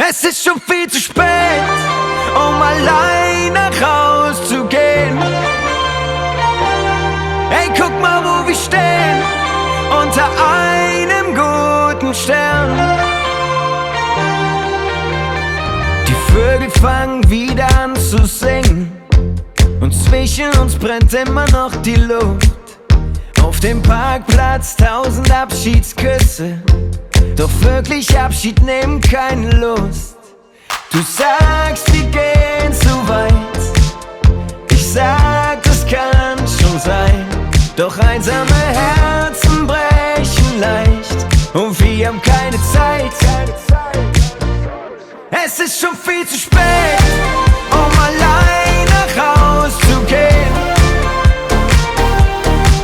Es ist schon viel zu spät, um allein nach Haus zu gehen. Ey, guck mal, wo wir stehen, unter einem guten Stern. Die Vögel fangen wieder an zu singen und zwischen uns brennt immer noch die Luft. Auf dem Parkplatz 1000 Abschiedsküsse, doch wirklich Abschied nehmen keine Lust. Du sagst, wir gehen zu weit, ich sag, das kann schon sein. Doch einsame Herzen brechen leicht und wir haben keine Zeit. Es ist schon viel zu spät, um allein nach Haus zu gehen.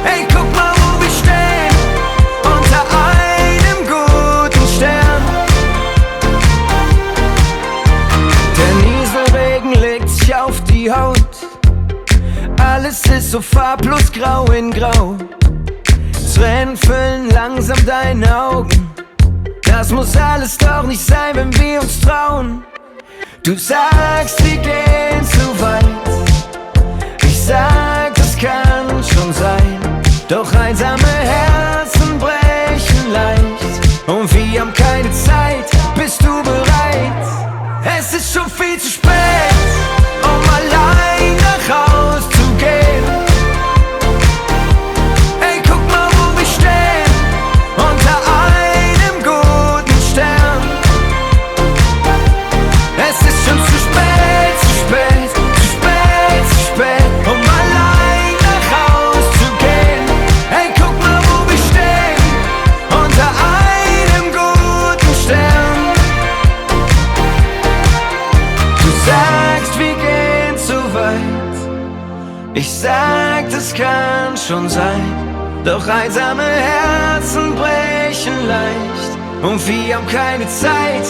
Hey, guck mal, wo wir stehen, unter einem guten Stern. Der Nieselregen legt sich auf die Haut, alles ist so farblos grau in grau. Tränen füllen langsam deine Augen, das muss alles doch nicht sein, wenn wir uns trauen. Du sagst, wir gehen zu weit, ich sag, das kann schon sein. Doch einsame Herzen brechen leicht und wir haben keine Zeit. Bist du bereit? Es ist schon viel zu spät, um allein nach Haus zu gehen. Ey, guck mal, wo wir stehen, unter einem guten Stern. Es ist schon zu spät, zu spät, zu spät, zu spät, um allein nach Haus zu gehen. Ey, guck mal, wo wir stehen, unter einem guten Stern. Du sagst, wir gehen zu weit, ich sag, das kann schon sein. Doch einsame Herzen brechen leicht und wir haben keine Zeit.